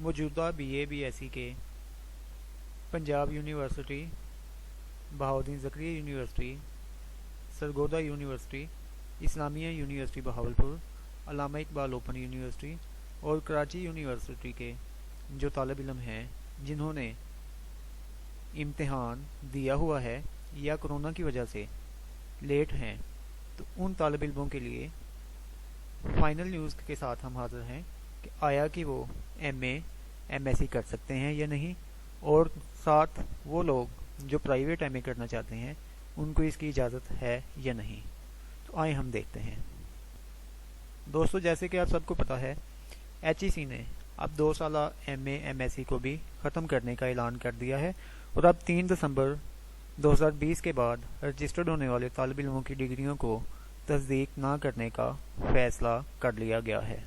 मौजूदा BA BSc के Punjab university, Bahauddin Zakariya university, Sargodha university, Islamia university Bahawalpur, Allama Iqbal open university और कराची यूनिवर्सिटी के जो तालिब इल्म हैं जिन्होंने इम्तिहान दिया हुआ है या कोरोना की वजह से लेट हैं, तो उन तालिब इल्मों के लिए फाइनल न्यूज़ के साथ हम हाज़िर हैं कि आया कि वो MA MSc कर सकते हैं या नहीं, और साथ वो लोग जो प्राइवेट MA करना चाहते हैं उनको इसकी इजाज़त है या नहीं। तो आए हम देखते हैं। दोस्तों, जैसे कि आप सबको पता है, HEC ने अब 2 साला MA MSc को भी ख़त्म करने का ऐलान कर दिया है और अब 3 दिसंबर 2020 के बाद रजिस्टर्ड होने वाले तालिब इल्मों की डिग्रियों को तस्दीक ना करने का फैसला कर लिया गया है।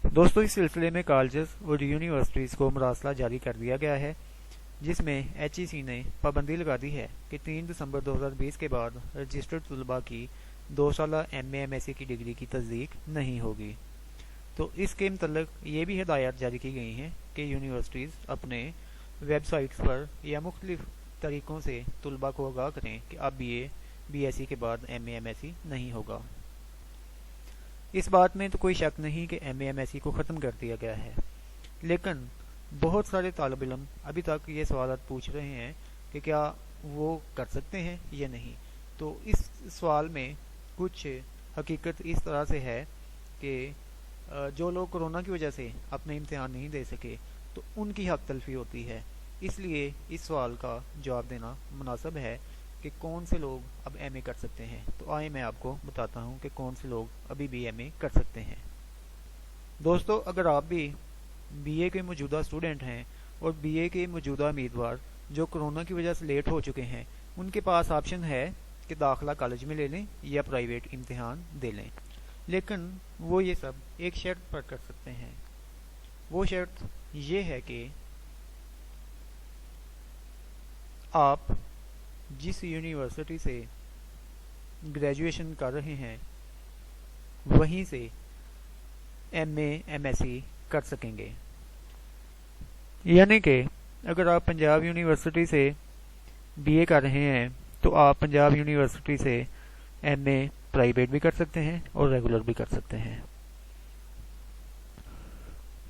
दोस्तों, इस सिलसिले में कॉलेजेस और यूनिवर्सिटीज़ को मरासला जारी कर दिया गया है, जिसमें HEC ने पाबंदी लगा दी है कि 3 दिसंबर 2020 के बाद रजिस्टर्ड तलबा की 2 साला MA MSc की डिग्री की तस्दीक नहीं होगी। तो इसके मतलब ये भी हिदायत जारी की गई हैं कि यूनिवर्सिटीज़ अपने वेबसाइट्स पर या मुख्तलिफ तरीक़ों से तलबा को आगाह करें कि अब BA BSc के बाद MA MSc नहीं होगा। इस बात में तो कोई शक नहीं कि MA MSc को ख़त्म कर दिया गया है, लेकिन बहुत सारे तालिब इल्म अभी तक ये सवाल पूछ रहे हैं कि क्या वो कर सकते हैं या नहीं। तो इस सवाल में कुछ हकीकत इस तरह से है कि जो लोग कोरोना की वजह से अपने इम्तिहान नहीं दे सके तो उनकी हक तलफी होती है, इसलिए इस सवाल का जवाब देना मुनासिब है कि कौन से लोग अब MA कर सकते हैं। तो आइए मैं आपको बताता हूँ कि कौन से लोग अभी भी MA कर सकते हैं। दोस्तों, अगर आप भी BA के मौजूदा स्टूडेंट हैं और BA के मौजूदा उम्मीदवार जो कोरोना की वजह से लेट हो चुके हैं, उनके पास ऑप्शन है कि दाखिला कॉलेज में ले लें या प्राइवेट इम्तिहान दे लें, लेकिन वो ये सब एक शर्त पर कर सकते हैं। वो शर्त ये है कि आप जिस यूनिवर्सिटी से ग्रेजुएशन कर रहे हैं वहीं से MA MSc कर सकेंगे। यानी कि अगर आप पंजाब यूनिवर्सिटी से BA कर रहे हैं तो आप पंजाब यूनिवर्सिटी से MA प्राइवेट भी कर सकते हैं और रेगुलर भी कर सकते हैं।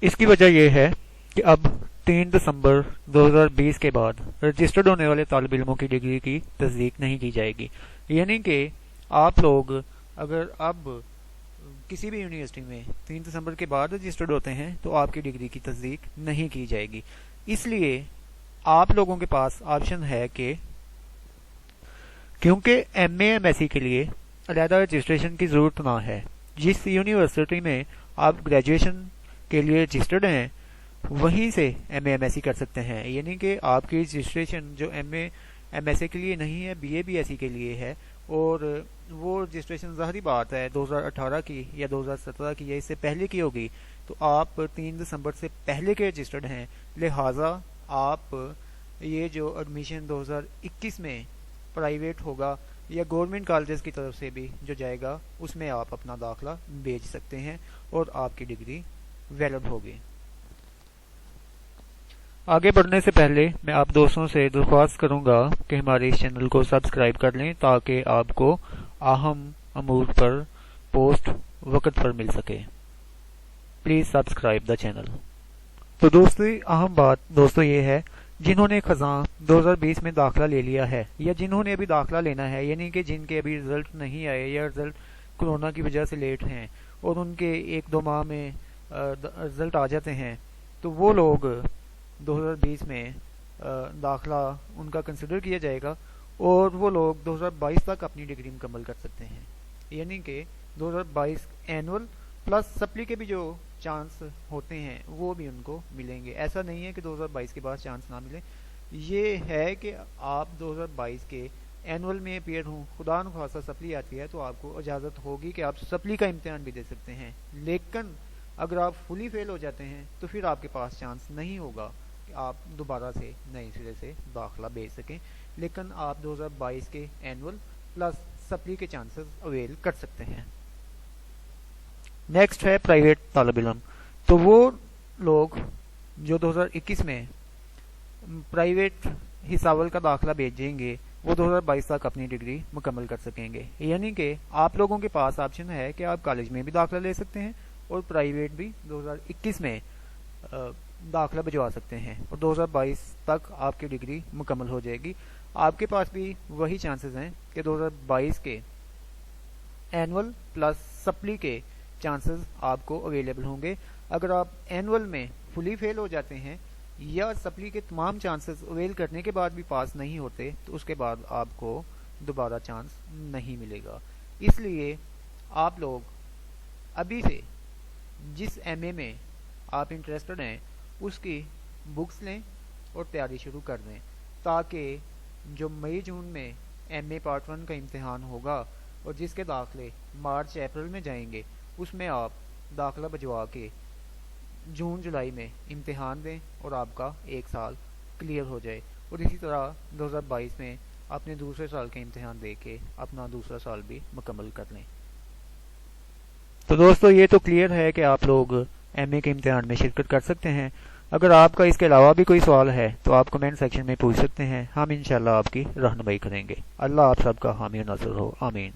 इसकी वजह यह है कि अब 3 दिसंबर 2020 के बाद रजिस्टर्ड होने वाले तालिब इल्मों की डिग्री की तस्दीक नहीं की जाएगी। यानी कि आप लोग अगर अब किसी भी यूनिवर्सिटी में 3 दिसंबर के बाद रजिस्टर्ड होते हैं तो आपकी डिग्री की तस्दीक नहीं की जाएगी। इसलिए आप लोगों के पास ऑप्शन है कि क्योंकि MA MSc के लिए अलहदा रजिस्ट्रेशन की ज़रूरत ना है, जिस यूनिवर्सिटी में आप ग्रेजुएशन के लिए रजिस्टर्ड हैं वहीं से MA MSc कर सकते हैं। यानी कि आपकी रजिस्ट्रेशन जो MA MSc के लिए नहीं है, BA BSc के लिए है, और वो रजिस्ट्रेशन ज़ाहिरी बात है 2018 की या 2017 की या इससे पहले की होगी, तो आप 3 दिसंबर से पहले के रजिस्टर्ड हैं, लिहाजा आप ये जो एडमिशन 2021 में प्राइवेट होगा या गवर्नमेंट कॉलेजेस की तरफ से भी जो जाएगा उसमें आप अपना दाखिला भेज सकते हैं और आपकी डिग्री वैलिड होगी। आगे बढ़ने से पहले मैं आप दोस्तों से दरख्वास्त करूंगा कि हमारे इस चैनल को सब्सक्राइब कर लें ताकि आपको अहम अमूर पर पोस्ट वक्त पर मिल सके। Please subscribe the channel. तो दोस्तों, अहम बात दोस्तों ये है, जिन्होंने खज़ां 2020 में दाखिला ले लिया है या जिन्होंने अभी दाखिला लेना है, यानी कि जिनके अभी रिज़ल्ट नहीं आए या रिज़ल्ट कोरोना की वजह से लेट हैं और उनके 1-2 माह में रिज़ल्ट आ जाते हैं, तो वो लोग 2020 में दाखिला उनका कंसिडर किया जाएगा और वो लोग 2022 तक अपनी डिग्री मुकम्मल कर सकते हैं। यानी कि 2022 एनुअल प्लस सप्ली के भी जो चांस होते हैं वो भी उनको मिलेंगे। ऐसा नहीं है कि 2022 के बाद चांस ना मिले, ये है कि आप 2022 के एनुअल में अपियर हों, खुदा न खासा सप्ली आती है तो आपको इजाज़त होगी कि आप सप्ली का इम्तिहान भी दे सकते हैं। लेकिन अगर आप फुली फेल हो जाते हैं तो फिर आपके पास चांस नहीं होगा कि आप दोबारा से नए सिरे से दाखिला भेज सकें, लेकिन आप 2022 के एनुअल प्लस सप्ली के चांसेस अवेल कर सकते हैं। नेक्स्ट है प्राइवेट तालिब इल्म। तो वो लोग जो 2021 में प्राइवेट हिसाबल का दाखिला भेजेंगे वो 2022 तक अपनी डिग्री मुकम्मल कर सकेंगे। यानी कि आप लोगों के पास ऑप्शन है कि आप कॉलेज में भी दाखिला ले सकते हैं और प्राइवेट भी 2021 में दाखिला भिजवा सकते हैं और 2022 तक आपकी डिग्री मुकम्मल हो जाएगी। आपके पास भी वही चांसेस हैं कि 2022 के एनुअल प्लस सप्ली के चांसेस आपको अवेलेबल होंगे। अगर आप एनुअल में फुली फेल हो जाते हैं या सप्ली के तमाम चांसेस अवेल करने के बाद भी पास नहीं होते तो उसके बाद आपको दोबारा चांस नहीं मिलेगा। इसलिए आप लोग अभी से जिस एमए में आप इंटरेस्टेड हैं उसकी बुक्स लें और तैयारी शुरू कर दें, ताकि जो मई जून में एमए पार्ट 1 का इम्तिहान होगा और जिसके दाखिले मार्च अप्रैल में जाएंगे उसमें आप दाखिला भिजवा के जून जुलाई में इम्तिहान दें और आपका एक साल क्लियर हो जाए। और इसी तरह 2022 में अपने दूसरे साल के इम्तिहान दे के अपना दूसरा साल भी मुकम्मल कर लें। तो दोस्तों ये तो क्लियर है कि आप लोग एमए के इम्तिहान में शिरकत कर सकते हैं। अगर आपका इसके अलावा भी कोई सवाल है तो आप कमेंट सेक्शन में पूछ सकते हैं, हम इंशाल्लाह आपकी रहनुमाई करेंगे। अल्लाह आप सबका हामी और नासिर हो, आमीन।